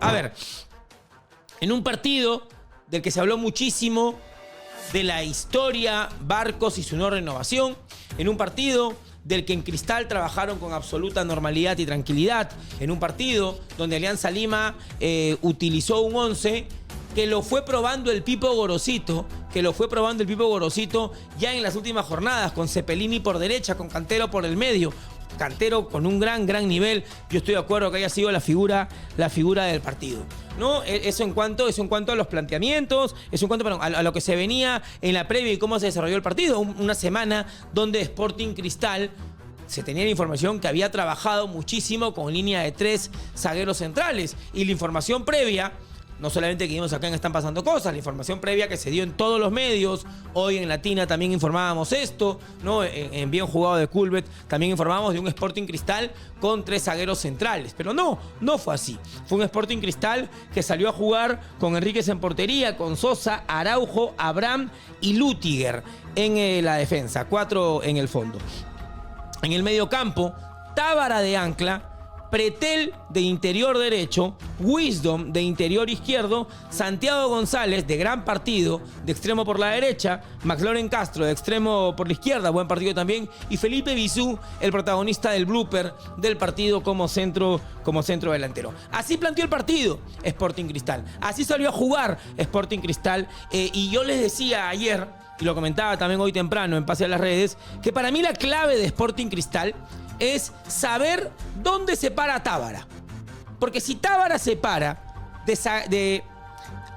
A ver, en un partido del que se habló muchísimo de la historia, Barcos y su no renovación, en un partido del que en Cristal trabajaron con absoluta normalidad y tranquilidad, en un partido donde Alianza Lima utilizó un 11 que lo fue probando el Pipo Gorosito, ya en las últimas jornadas, con Cepelini por derecha, con Cantero por el medio. Cantero con un gran nivel. Yo estoy de acuerdo que haya sido la figura del partido, ¿no? Eso en cuanto a los planteamientos, eso en cuanto a lo que se venía en la previa y cómo se desarrolló el partido. Una semana donde Sporting Cristal se tenía la información que había trabajado muchísimo con línea de 3 zagueros centrales. Y la información previa, no solamente que vimos acá en Están Pasando Cosas, la información previa que se dio en todos los medios, hoy en Latina también informábamos esto, ¿no? En Bien Jugado de Culbet también informábamos de un Sporting Cristal con 3 zagueros centrales. Pero no fue así. Fue un Sporting Cristal que salió a jugar con Enríquez en portería, con Sosa, Araujo, Abraham y Lüttiger en la defensa, 4 en el fondo. En el medio campo, Tábara de ancla, Pretel de interior derecho, Wisdom de interior izquierdo, Santiago González de gran partido de extremo por la derecha, McLaurin Castro de extremo por la izquierda, buen partido también, y Felipe Bisú, el protagonista del blooper del partido como centro delantero. Así planteó el partido Sporting Cristal, así salió a jugar Sporting Cristal, y yo les decía ayer, y lo comentaba también hoy temprano en Pase a las Redes, que para mí la clave de Sporting Cristal es saber dónde se para Tábara. Porque si Tábara se para de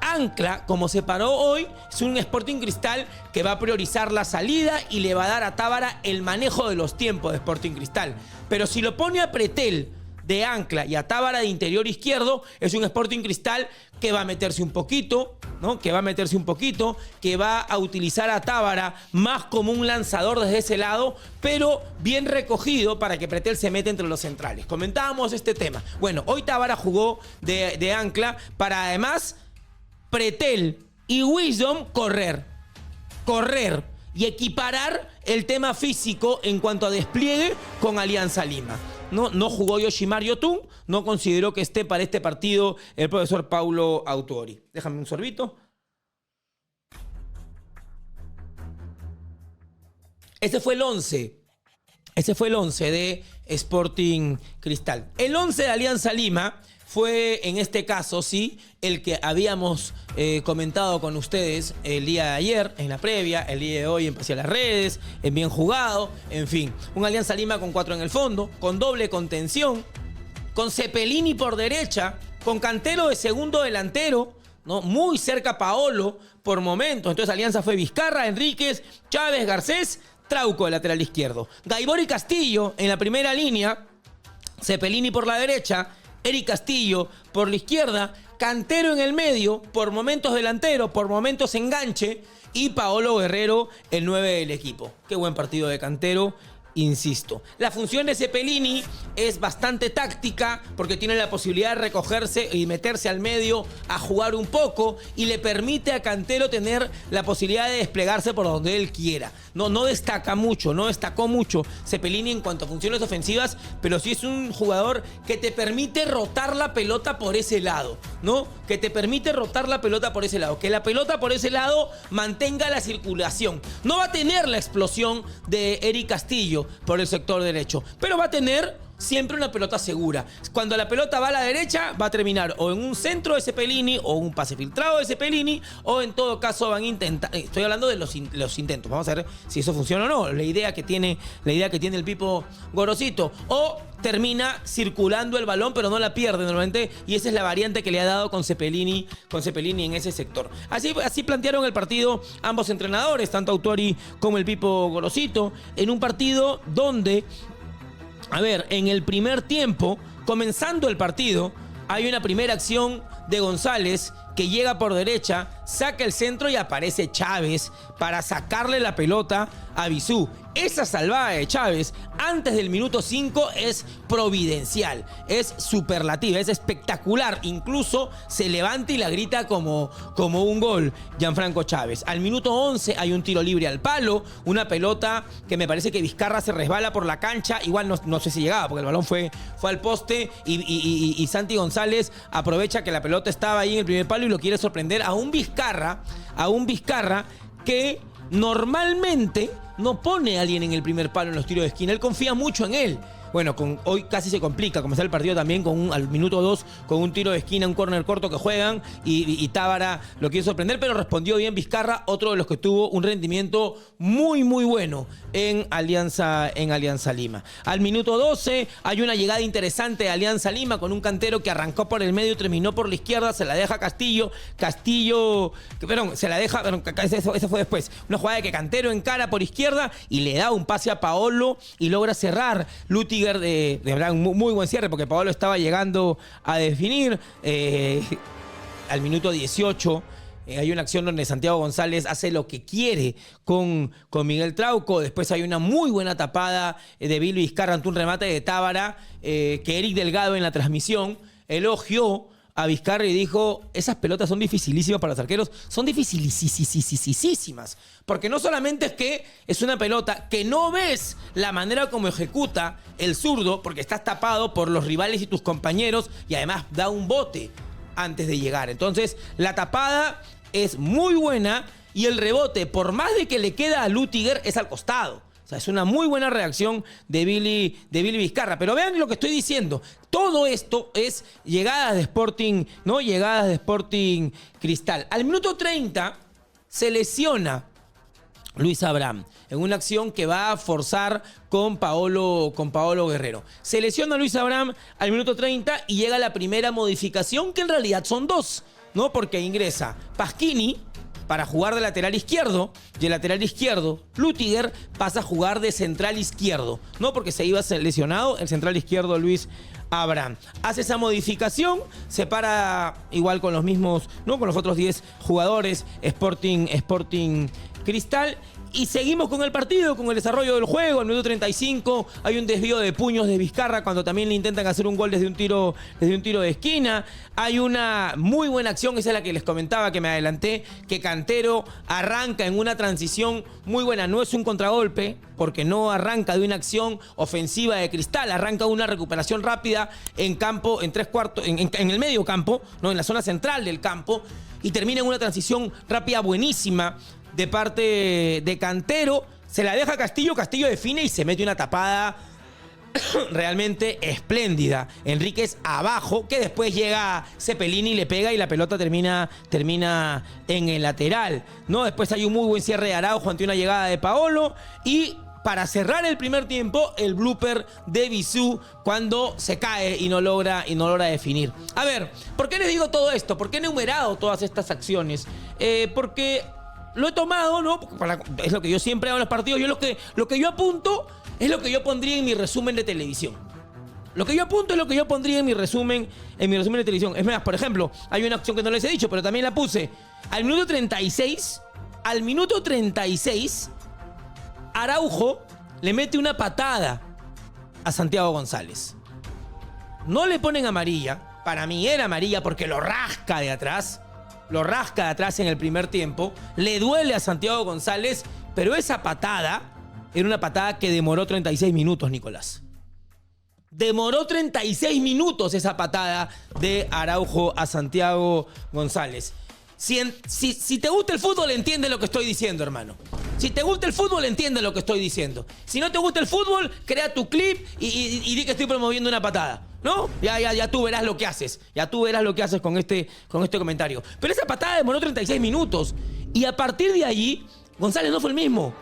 ancla, como se paró hoy, es un Sporting Cristal que va a priorizar la salida y le va a dar a Tábara el manejo de los tiempos de Sporting Cristal. Pero si lo pone a Pretel de ancla y a Tábara de interior izquierdo, es un Sporting Cristal que va a meterse un poquito, ¿no? Que va a utilizar a Tábara más como un lanzador desde ese lado, pero bien recogido para que Pretel se meta entre los centrales. Comentábamos este tema. Bueno, hoy Tábara jugó de ancla para además Pretel y Wisdom correr y equiparar el tema físico en cuanto a despliegue con Alianza Lima. No jugó Yoshimar Yotun, no consideró que esté para este partido el profesor Paulo Autuori. Déjame un sorbito. Ese fue el 11 de Sporting Cristal. El 11 de Alianza Lima fue, en este caso, sí, el que habíamos comentado con ustedes el día de ayer, en la previa, el día de hoy en Pase a las Redes, en Bien Jugado, en fin. Un Alianza Lima con 4 en el fondo, con doble contención, con Cepelini por derecha, con Cantero de segundo delantero, ¿no? Muy cerca Paolo por momentos. Entonces Alianza fue Vizcarra, Enríquez, Chávez, Garcés, Trauco de lateral izquierdo. Gaibor y Castillo en la primera línea, Cepelini por la derecha, Eric Castillo por la izquierda, Cantero en el medio, por momentos delantero, por momentos enganche, y Paolo Guerrero, el 9 del equipo. Qué buen partido de Cantero, insisto. La función de Cepelini es bastante táctica porque tiene la posibilidad de recogerse y meterse al medio a jugar un poco y le permite a Cantero tener la posibilidad de desplegarse por donde él quiera. No destacó mucho Cepelini en cuanto a funciones ofensivas, pero sí es un jugador que te permite rotar la pelota por ese lado, ¿no? Que te permite rotar la pelota por ese lado. Que la pelota por ese lado mantenga la circulación. No va a tener la explosión de Eric Castillo por el sector derecho, pero va a tener siempre una pelota segura. Cuando la pelota va a la derecha, va a terminar o en un centro de Cepelini o un pase filtrado de Cepelini, o en todo caso van a intentar. Estoy hablando de los intentos. Vamos a ver si eso funciona o no. La idea que tiene el Pipo Gorosito. O termina circulando el balón, pero no la pierde normalmente. Y esa es la variante que le ha dado con Cepelini en ese sector. Así plantearon el partido ambos entrenadores, tanto Autuori como el Pipo Gorosito, en un partido donde, a ver, en el primer tiempo, comenzando el partido, hay una primera acción de González que llega por derecha, saca el centro y aparece Chávez para sacarle la pelota a Bisú. esa salvada de Chávez antes del minuto 5 es providencial, es superlativa, es espectacular. Incluso se levanta y la grita como un gol Gianfranco Chávez. Al minuto 11 hay un tiro libre al palo, una pelota que me parece que Vizcarra se resbala por la cancha. Igual no sé si llegaba porque el balón fue al poste y Santi González aprovecha que la pelota estaba ahí en el primer palo y lo quiere sorprender a un Vizcarra que normalmente no pone a alguien en el primer palo en los tiros de esquina. Él confía mucho en él. Bueno, hoy casi se complica. Comenzar el partido también al minuto 2 con un tiro de esquina, un córner corto que juegan y Tábara lo quiere sorprender, pero respondió bien Vizcarra, otro de los que tuvo un rendimiento muy, muy bueno en Alianza Lima. Al minuto 12 hay una llegada interesante de Alianza Lima con un cantero que arrancó por el medio y terminó por la izquierda, se la deja Castillo, esa fue después. Una jugada de que Cantero encara por izquierda y le da un pase a Paolo y logra cerrar. Lutiger de verdad un muy buen cierre porque Paolo estaba llegando a definir. Al minuto 18 hay una acción donde Santiago González hace lo que quiere con Miguel Trauco. Después hay una muy buena tapada de Billy Vizcarra ante un remate de Tábara que Eric Delgado en la transmisión elogió a Vizcarra y dijo, esas pelotas son dificilísimas para los arqueros, son dificilísimas, porque no solamente es que es una pelota que no ves la manera como ejecuta el zurdo, porque estás tapado por los rivales y tus compañeros, y además da un bote antes de llegar. Entonces, la tapada es muy buena y el rebote, por más de que le queda a Lutiger, es al costado. O sea, es una muy buena reacción de Billy Vizcarra. Pero vean lo que estoy diciendo. Todo esto es llegadas de Sporting, ¿no? Llegadas de Sporting Cristal. Al minuto 30 se lesiona Luis Abraham en una acción que va a forzar con Paolo Guerrero. Se lesiona Luis Abraham al minuto 30 y llega la primera modificación, que en realidad son dos, ¿no? Porque ingresa Pasquini para jugar de lateral izquierdo, y el lateral izquierdo, Lutiger, pasa a jugar de central izquierdo, ¿no? Porque se iba lesionado el central izquierdo Luis Abraham. Hace esa modificación, se para igual con los mismos, ¿no? Con los otros 10 jugadores, Sporting Cristal. Y seguimos con el partido, con el desarrollo del juego. Al minuto 35 hay un desvío de puños de Vizcarra cuando también le intentan hacer un gol desde un tiro de esquina. Hay una muy buena acción, esa es la que les comentaba, que me adelanté, que Cantero arranca en una transición muy buena. No es un contragolpe, porque no arranca de una acción ofensiva de Cristal, arranca una recuperación rápida en campo, en el medio campo, ¿no? En la zona central del campo, y termina en una transición rápida buenísima de parte de Cantero. Se la deja a Castillo, Castillo define y se mete una tapada realmente espléndida. Enríquez abajo, que después llega Cepelini y le pega y la pelota termina en el lateral, ¿no? Después hay un muy buen cierre de Araujo ante una llegada de Paolo y para cerrar el primer tiempo, el blooper de Bisú cuando se cae y no logra definir. A ver, ¿por qué les digo todo esto? ¿Por qué he enumerado todas estas acciones? Porque lo he tomado, ¿no? Es lo que yo siempre hago en los partidos. Yo lo que yo apunto es lo que yo pondría en mi resumen de televisión. Lo que yo apunto es lo que yo pondría en mi resumen de televisión. Es más, por ejemplo, hay una acción que no les he dicho, pero también la puse. Al minuto 36, Araujo le mete una patada a Santiago González. No le ponen amarilla. Para mí era amarilla porque lo rasca de atrás. Lo rasca de atrás en el primer tiempo. Le duele a Santiago González, pero esa patada era una patada que demoró 36 minutos, Nicolás. Demoró 36 minutos esa patada de Araujo a Santiago González. Si te gusta el fútbol, entiende lo que estoy diciendo, hermano. Si te gusta el fútbol, entiende lo que estoy diciendo. Si no te gusta el fútbol, crea tu clip y di que estoy promoviendo una patada, ¿no? Ya tú verás lo que haces. Ya tú verás lo que haces con este comentario. Pero esa patada demoró 36 minutos. Y a partir de allí, González no fue el mismo.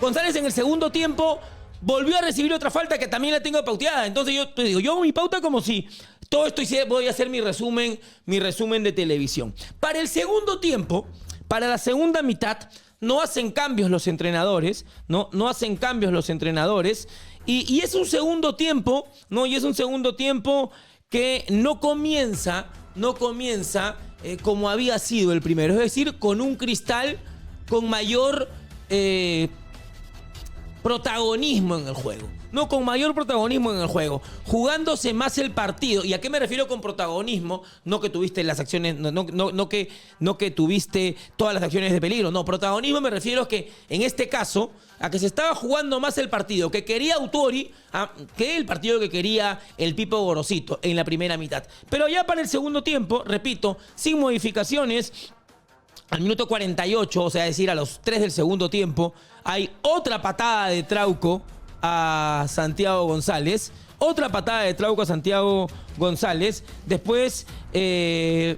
González en el segundo tiempo volvió a recibir otra falta que también la tengo pauteada. Entonces yo te digo, yo hago mi pauta como si todo esto voy a hacer mi resumen de televisión. Para el segundo tiempo, para la segunda mitad, no hacen cambios los entrenadores, no hacen cambios los entrenadores. Y es un segundo tiempo, ¿no? Y es un segundo tiempo que no comienza como había sido el primero. Es decir, con un Cristal con mayor protagonismo en el juego. No, con mayor protagonismo en el juego. Jugándose más el partido. ¿Y a qué me refiero con protagonismo? No que tuviste las acciones, no que tuviste todas las acciones de peligro. No, protagonismo me refiero a que, en este caso, a que se estaba jugando más el partido que quería Autori que el partido que quería el Pipo Gorosito en la primera mitad. Pero ya para el segundo tiempo, repito, sin modificaciones, al minuto 48, o sea, es decir, a los 3 del segundo tiempo, hay otra patada de Trauco a Santiago González. Otra patada de Trauco a Santiago González. Después, en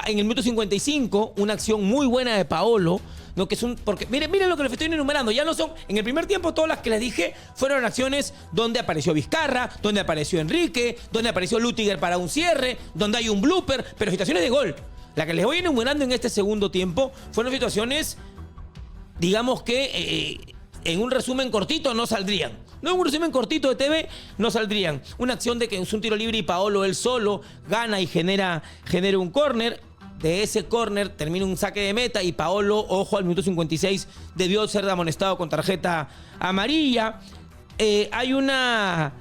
el minuto 55, una acción muy buena de Paolo. No, que es porque miren lo que les estoy enumerando. Ya no son, en el primer tiempo todas las que les dije fueron acciones donde apareció Vizcarra, donde apareció Enrique, donde apareció Lüttiger para un cierre, donde hay un blooper, pero situaciones de gol. La que les voy enumerando en este segundo tiempo fueron situaciones, digamos que en un resumen cortito no saldrían. No, en un resumen cortito de TV no saldrían. Una acción de que es un tiro libre y Paolo él solo gana y genera un córner. De ese córner termina un saque de meta y Paolo, ojo, al minuto 56 debió ser amonestado con tarjeta amarilla. Hay una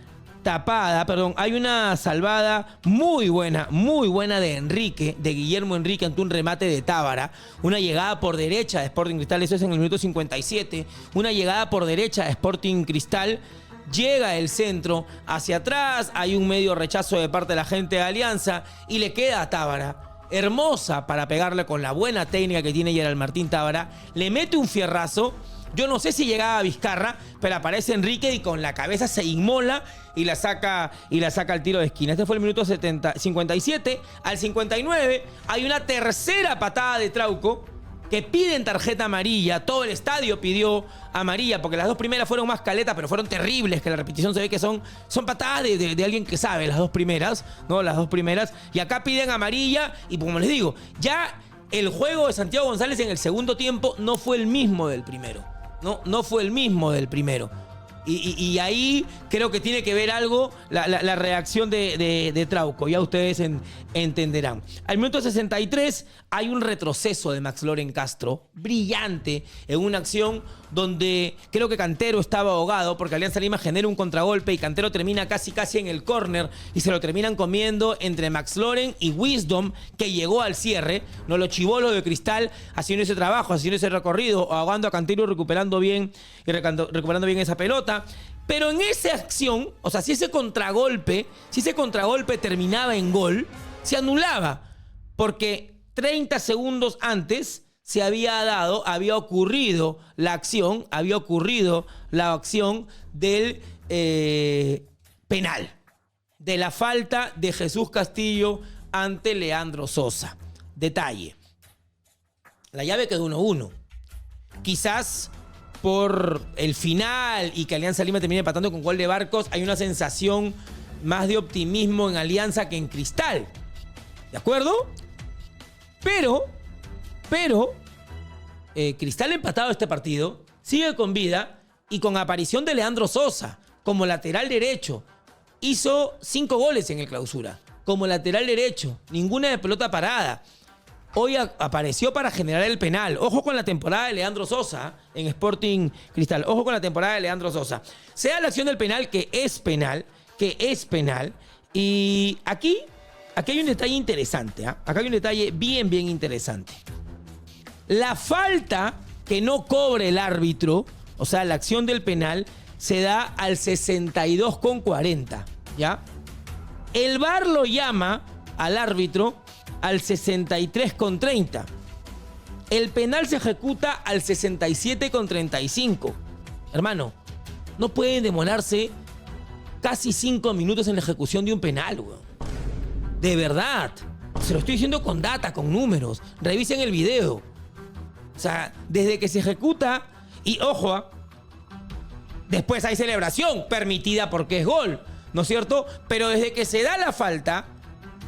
salvada muy buena de Enrique, de Guillermo Enrique ante un remate de Tábara. Una llegada por derecha de Sporting Cristal, eso es en el minuto 57. Una llegada por derecha de Sporting Cristal. Llega el centro hacia atrás, hay un medio rechazo de parte de la gente de Alianza y le queda a Tábara. Hermosa para pegarle con la buena técnica que tiene Gerald Martín Tábara. Le mete un fierrazo. Yo no sé si llegaba a Vizcarra, pero aparece Enrique y con la cabeza se inmola y la saca al tiro de esquina. Este fue el minuto 57. Al 59 hay una tercera patada de Trauco que piden tarjeta amarilla. Todo el estadio pidió amarilla porque las dos primeras fueron más caletas, pero fueron terribles, que la repetición se ve que son patadas de alguien que sabe, las dos primeras, ¿no? Las dos primeras. Y acá piden amarilla y como les digo, ya el juego de Santiago González en el segundo tiempo no fue el mismo del primero. No fue el mismo del primero. Y ahí creo que tiene que ver algo la reacción de Trauco. Ya ustedes entenderán. Al minuto 63 hay un retroceso de Max Loren Castro, brillante, en una acción donde creo que Cantero estaba ahogado porque Alianza Lima genera un contragolpe y Cantero termina casi en el córner y se lo terminan comiendo entre Max Loren y Wisdom, que llegó al cierre. No, los chibolos de Cristal haciendo ese trabajo, haciendo ese recorrido, ahogando a Cantero y recuperando bien esa pelota. Pero en esa acción, o sea, si ese contragolpe terminaba en gol, se anulaba. Porque 30 segundos antes había ocurrido la acción del penal. De la falta de Jesús Castillo ante Leandro Sosa. Detalle. La llave quedó 1-1. Quizás por el final y que Alianza Lima termine empatando con gol de Barcos, hay una sensación más de optimismo en Alianza que en Cristal. ¿De acuerdo? Pero Cristal empatado este partido, sigue con vida y con aparición de Leandro Sosa como lateral derecho. Hizo 5 goles en el Clausura como lateral derecho, ninguna de pelota parada. Hoy apareció para generar el penal. Ojo con la temporada de Leandro Sosa en Sporting Cristal. Ojo con la temporada de Leandro Sosa. Sea la acción del penal, que es penal. Y aquí hay un detalle interesante. ¿Eh? Acá hay un detalle bien interesante. La falta que no cobre el árbitro, o sea, la acción del penal, se da al 62,40. ¿Ya? El VAR lo llama al árbitro al 63,30. El penal se ejecuta al 67,35. Hermano, no pueden demorarse casi 5 minutos en la ejecución de un penal, weón. De verdad. Se lo estoy diciendo con data, con números. Revisen el video. O sea, desde que se ejecuta, y ojo, después hay celebración permitida porque es gol, ¿no es cierto? Pero desde que se da la falta,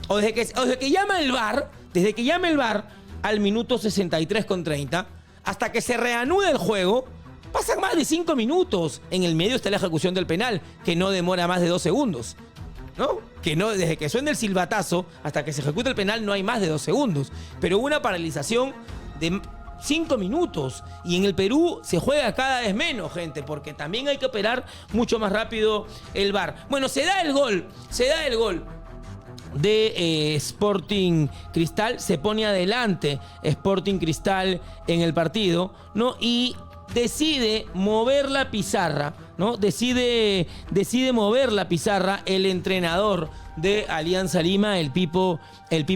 o desde que llama el VAR al minuto 63,30, hasta que se reanuda el juego, pasan más de 5 minutos. En el medio está la ejecución del penal, que no demora más de 2 segundos. ¿No? Que no, desde que suena el silbatazo hasta que se ejecuta el penal no hay más de 2 segundos. Pero hubo una paralización de 5 minutos. Y en el Perú se juega cada vez menos, gente, porque también hay que operar mucho más rápido el VAR. Bueno, se da el gol de Sporting Cristal, se pone adelante Sporting Cristal en el partido, ¿no? Y decide mover la pizarra, ¿no? Decide mover la pizarra el entrenador de Alianza Lima, el Pipo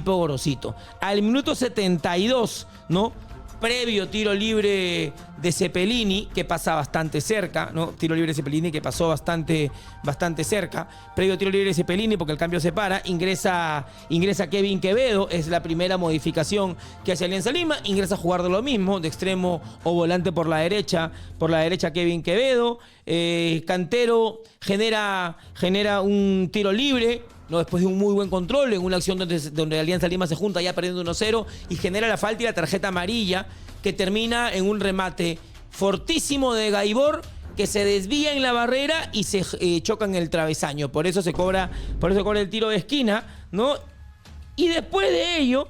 Gorosito. Al minuto 72, ¿no? Previo tiro libre de Cepelini, que pasa bastante cerca, ¿no? Tiro libre de Cepelini que pasó bastante cerca. Previo tiro libre de Cepelini, porque el cambio se para. Ingresa Kevin Quevedo, es la primera modificación que hace Alianza Lima. Ingresa a jugar de lo mismo, de extremo o volante por la derecha Kevin Quevedo. Cantero genera un tiro libre, ¿no? Después de un muy buen control, en una acción donde Alianza Lima se junta ya perdiendo 1-0 y genera la falta y la tarjeta amarilla, que termina en un remate fortísimo de Gaibor, que se desvía en la barrera y se choca en el travesaño. Por eso se cobra el tiro de esquina, ¿no? Y después de ello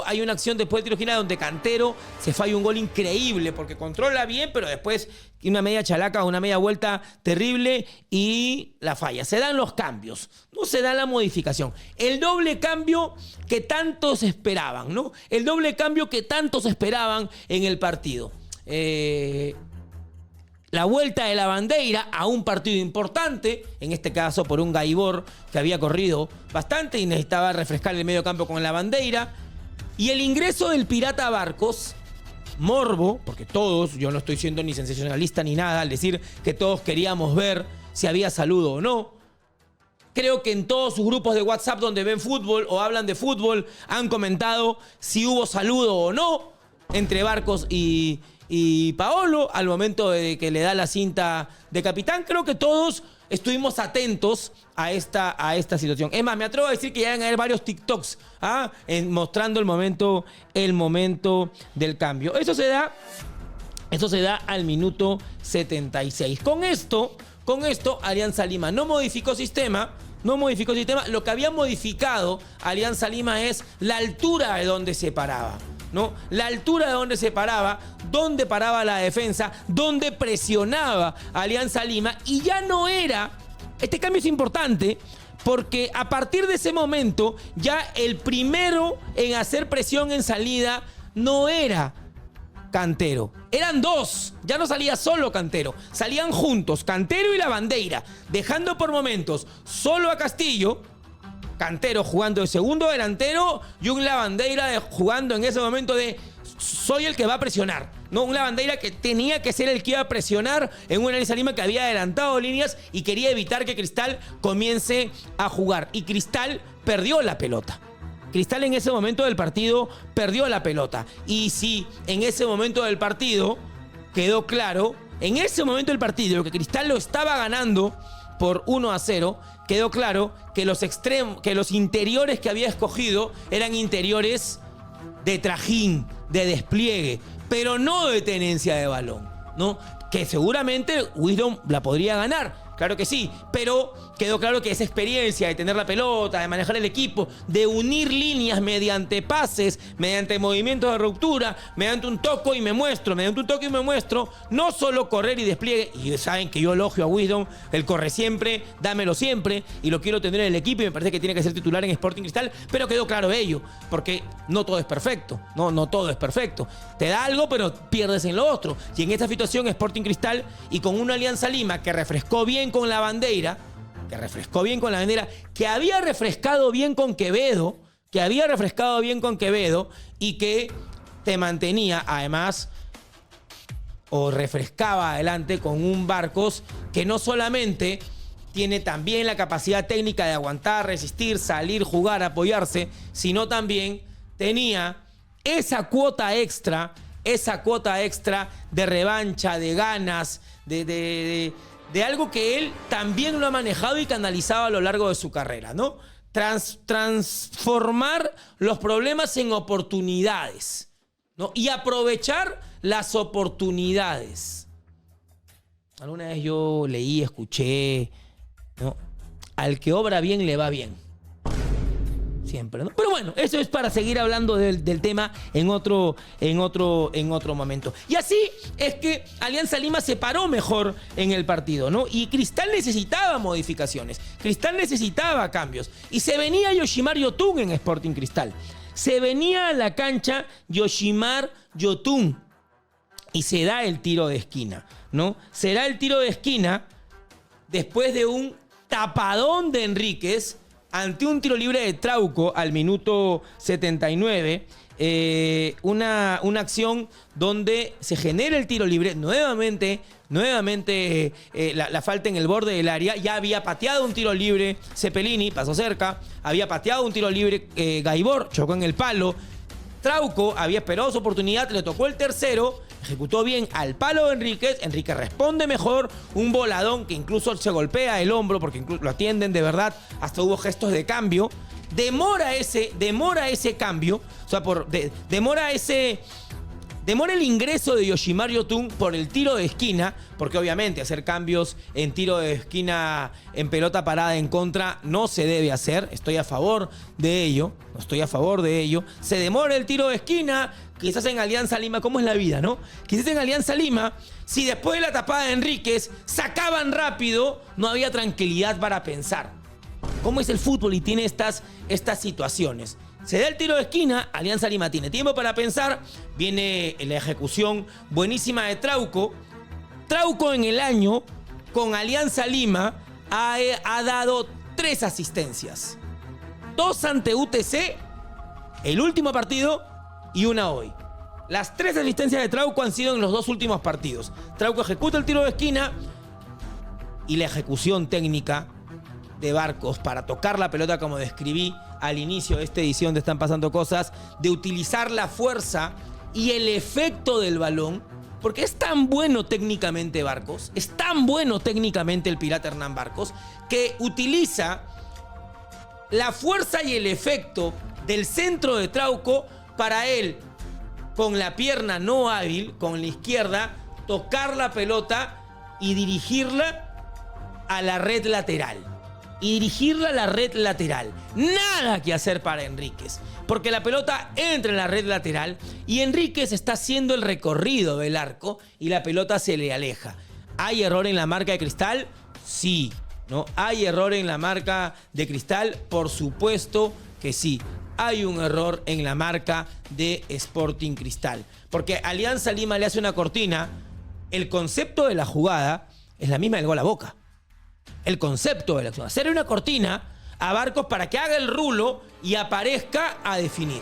hay una acción después del tiro de esquina donde Cantero se falla un gol increíble, porque controla bien, pero después una media chalaca, una media vuelta terrible y la falla. Se dan los cambios, no se da la modificación. El doble cambio que tantos esperaban, ¿no? El doble cambio que tantos esperaban en el partido. La vuelta de la Bandeira a un partido importante, en este caso por un Gaibor que había corrido bastante y necesitaba refrescar el medio campo con la Bandeira. Y el ingreso del Pirata Barcos, morbo, porque todos, yo no estoy siendo ni sensacionalista ni nada al decir que todos queríamos ver si había saludo o no. Creo que en todos sus grupos de WhatsApp donde ven fútbol o hablan de fútbol han comentado si hubo saludo o no entre Barcos y Paolo al momento de que le da la cinta de capitán. Creo que todos estuvimos atentos a esta situación. Es más, me atrevo a decir que ya van a haber varios TikToks mostrando el momento del cambio. Eso se da al minuto 76. Con esto, Alianza Lima no modificó sistema. Lo que había modificado Alianza Lima es la altura de donde se paraba, ¿no? La altura de donde se paraba, donde paraba la defensa, donde presionaba Alianza Lima, y ya no era. Este cambio es importante porque a partir de ese momento ya el primero en hacer presión en salida no era Cantero. Eran dos, ya no salía solo Cantero, salían juntos Cantero y la Bandeira, dejando por momentos solo a Castillo. Cantero jugando de segundo delantero y un Lavandeira jugando en ese momento de soy el que va a presionar, ¿no? Un Lavandeira que tenía que ser el que iba a presionar en una Alianza Lima que había adelantado líneas y quería evitar que Cristal comience a jugar. Y Cristal perdió la pelota. Cristal en ese momento del partido perdió la pelota. Y si en ese momento del partido quedó claro, en ese momento del partido que Cristal lo estaba ganando por 1-0, quedó claro que los interiores que había escogido eran interiores de trajín, de despliegue, pero no de tenencia de balón, ¿no? Que seguramente Wisdom la podría ganar, claro que sí, pero quedó claro que esa experiencia de tener la pelota, de manejar el equipo, de unir líneas mediante pases, mediante movimientos de ruptura, mediante un toque y me muestro, no solo correr y despliegue. Y saben que yo elogio a Wisdom, él corre siempre, dámelo siempre, y lo quiero tener en el equipo y me parece que tiene que ser titular en Sporting Cristal, pero quedó claro ello, porque no todo es perfecto, no todo es perfecto. Te da algo, pero pierdes en lo otro. Y en esta situación Sporting Cristal, y con una Alianza Lima que refrescó bien con la Bandeira, que había refrescado bien con Quevedo, y que te mantenía además o refrescaba adelante con un Barcos que no solamente tiene también la capacidad técnica de aguantar, resistir, salir, jugar, apoyarse, sino también tenía esa cuota extra de revancha, de ganas, de algo que él también lo ha manejado y canalizado a lo largo de su carrera, ¿no? Transformar los problemas en oportunidades, ¿no? Y aprovechar las oportunidades. Alguna vez yo leí, escuché, ¿no? Al que obra bien le va bien. siempre, ¿no? Pero bueno, eso es para seguir hablando del tema en otro momento. Y así es que Alianza Lima se paró mejor en el partido, ¿no? Y Cristal necesitaba modificaciones, Cristal necesitaba cambios. Y se venía Yoshimar Yotun en Sporting Cristal. Se venía a la cancha Yoshimar Yotun. Y se da el tiro de esquina, ¿no? Se da el tiro de esquina después de un tapadón de Enríquez ante un tiro libre de Trauco al minuto 79. Una acción donde se genera el tiro libre. Nuevamente la falta en el borde del área. Ya había pateado un tiro libre Cepelini, pasó cerca. Había pateado un tiro libre Gaibor, chocó en el palo. Trauco había esperado su oportunidad, le tocó el tercero, ejecutó bien al palo de Enríquez. Enríquez responde mejor, un voladón que incluso se golpea el hombro porque incluso lo atienden de verdad, hasta hubo gestos de cambio. Demora ese cambio, o sea, demora el ingreso de Yoshimar Yotun por el tiro de esquina, porque obviamente hacer cambios en tiro de esquina en pelota parada en contra no se debe hacer. Estoy a favor de ello. Se demora el tiro de esquina, quizás en Alianza Lima, ¿cómo es la vida, no? Quizás en Alianza Lima, si después de la tapada de Enríquez sacaban rápido, no había tranquilidad para pensar. ¿Cómo es el fútbol y tiene estas situaciones? Se da el tiro de esquina, Alianza Lima tiene tiempo para pensar, viene la ejecución buenísima de Trauco. Trauco en el año, con Alianza Lima, ha dado 3 asistencias. 2 ante UTC, el último partido, y 1 hoy. Las 3 asistencias de Trauco han sido en los 2 últimos partidos. Trauco ejecuta el tiro de esquina y la ejecución técnica de Barcos para tocar la pelota, como describí al inicio de esta edición de Están Pasando Cosas, de utilizar la fuerza y el efecto del balón, porque es tan bueno técnicamente Barcos, es tan bueno técnicamente el Pirata Hernán Barcos, que utiliza la fuerza y el efecto del centro de Trauco para él, con la pierna no hábil, con la izquierda, tocar la pelota y dirigirla a la red lateral. Nada que hacer para Enríquez, porque la pelota entra en la red lateral y Enríquez está haciendo el recorrido del arco y la pelota se le aleja. ¿Hay error en la marca de Cristal? Sí. ¿No? ¿Hay error en la marca de Cristal? Por supuesto que sí. Hay un error en la marca de Sporting Cristal, porque Alianza Lima le hace una cortina. El concepto de la jugada es la misma del gol a Boca. El concepto de la acción, hacer una cortina a Barcos para que haga el rulo y aparezca a definir,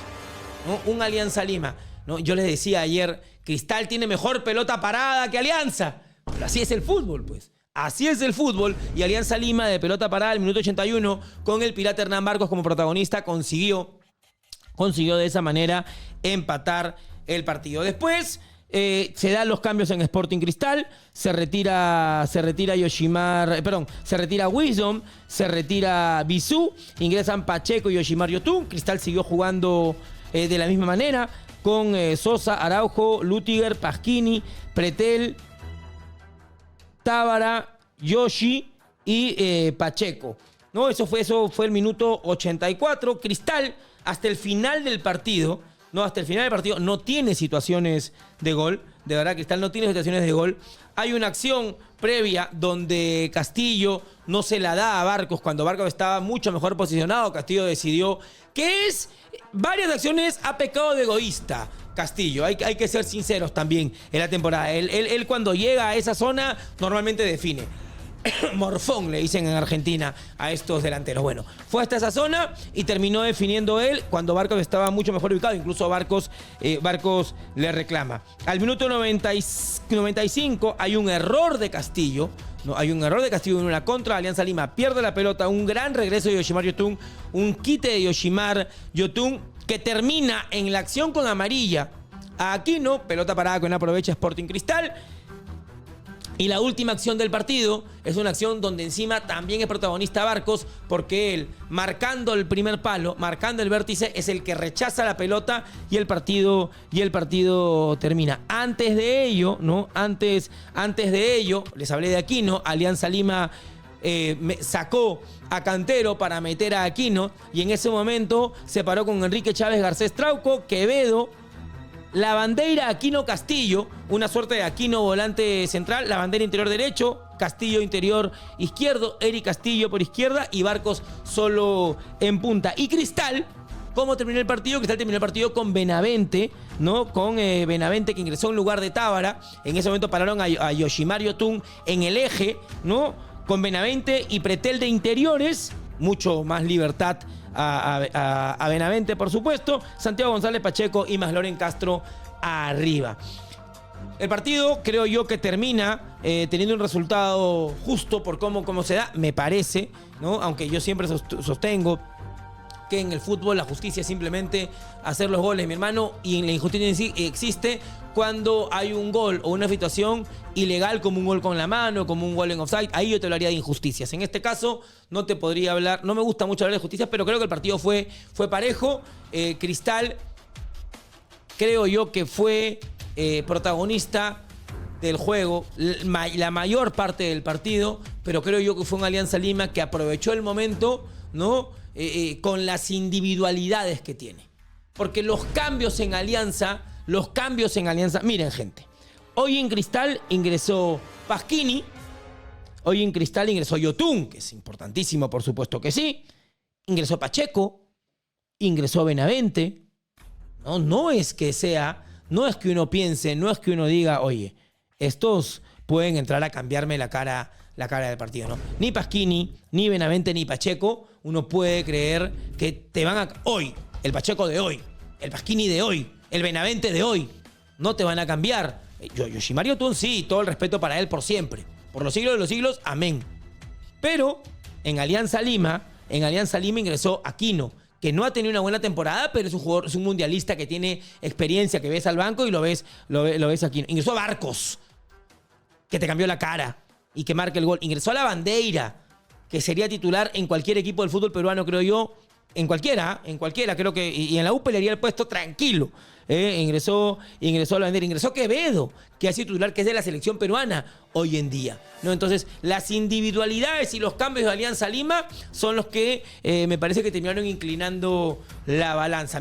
¿no? Un Alianza Lima, ¿no? Yo les decía ayer, Cristal tiene mejor pelota parada que Alianza, pero así es el fútbol, pues. Así es el fútbol, y Alianza Lima de pelota parada al minuto 81 con el Pirata Hernán Barcos como protagonista consiguió de esa manera empatar el partido. Después se dan los cambios en Sporting Cristal, se retira Wisdom, se retira Bisú, ingresan Pacheco y Yoshimar Yotun. Cristal siguió jugando de la misma manera con Sosa, Araujo, Lutiger, Pasquini, Pretel, Tábara, Yoshi y Pacheco, ¿no? Eso fue el minuto 84. Cristal hasta el final del partido no tiene situaciones de gol. De verdad, Cristal no tiene situaciones de gol. Hay una acción previa donde Castillo no se la da a Barcos cuando Barcos estaba mucho mejor posicionado. Castillo decidió varias acciones ha pecado de egoísta. Castillo, hay que ser sinceros también en la temporada. Él cuando llega a esa zona normalmente define. Morfón le dicen en Argentina a estos delanteros. Bueno, fue hasta esa zona y terminó definiendo él cuando Barcos estaba mucho mejor ubicado. Incluso Barcos le reclama. Al minuto 95 hay un error de Castillo. No, hay un error de Castillo en una contra. Alianza Lima pierde la pelota. Un gran regreso de Yoshimar Yotun. Un quite de Yoshimar Yotun que termina en la acción con amarilla a Aquino. Pelota parada que no aprovecha Sporting Cristal. Y la última acción del partido es una acción donde encima también es protagonista Barcos, porque él, marcando el primer palo, marcando el vértice, es el que rechaza la pelota y el partido termina. Antes de ello, les hablé de Aquino. Alianza Lima sacó a Cantero para meter a Aquino y en ese momento se paró con Enrique Chávez Garcés Trauco, Quevedo, la bandera Aquino Castillo, una suerte de Aquino volante central, la bandera interior derecho, Castillo interior izquierdo, Eric Castillo por izquierda y Barcos solo en punta. Y Cristal, ¿cómo terminó el partido? Cristal terminó el partido con Benavente, ¿no? Con Benavente que ingresó en lugar de Tábara. En ese momento pararon a Yoshimar Yotun en el eje, ¿no? Con Benavente y Pretel de interiores, mucho más libertad a Benavente, por supuesto. Santiago González Pacheco y Masloren Castro arriba. El partido creo yo que termina teniendo un resultado justo por cómo se da, me parece, ¿no? Aunque yo siempre sostengo que en el fútbol la justicia es simplemente hacer los goles, mi hermano, y en la injusticia en sí existe cuando hay un gol o una situación ilegal como un gol con la mano, como un gol en offside. Ahí yo te hablaría de injusticias. En este caso no te podría hablar, no me gusta mucho hablar de justicias, pero creo que el partido fue parejo. Cristal creo yo que fue protagonista del juego la mayor parte del partido, pero creo yo que fue una Alianza Lima que aprovechó el momento, ¿no? Con las individualidades que tiene. Porque los cambios en Alianza, miren gente, hoy en Cristal ingresó Pasquini, hoy en Cristal ingresó Yotun, que es importantísimo, por supuesto que sí, ingresó Pacheco, ingresó Benavente, no es que uno piense, no es que uno diga, oye, estos pueden entrar a cambiarme la cara del partido, ¿no? Ni Pasquini, ni Benavente, ni Pacheco, uno puede creer que te van a... Hoy, el Pacheco de hoy, el Pasquini de hoy, el Benavente de hoy, no te van a cambiar. Yoshimar Yotun, sí, todo el respeto para él por siempre. Por los siglos de los siglos, amén. Pero en Alianza Lima ingresó Aquino, que no ha tenido una buena temporada, pero es un jugador, es un mundialista que tiene experiencia, que ves al banco y lo ves aquí. Ingresó Barcos, que te cambió la cara y que marca el gol. Ingresó a la Bandeira, que sería titular en cualquier equipo del fútbol peruano, creo yo. En cualquiera, creo que. Y en la U pelearía el puesto tranquilo. Ingresó a la Bandeira. Ingresó Quevedo, que ha sido titular, que es de la selección peruana hoy en día, ¿no? Entonces, las individualidades y los cambios de Alianza Lima son los que me parece que terminaron inclinando la balanza.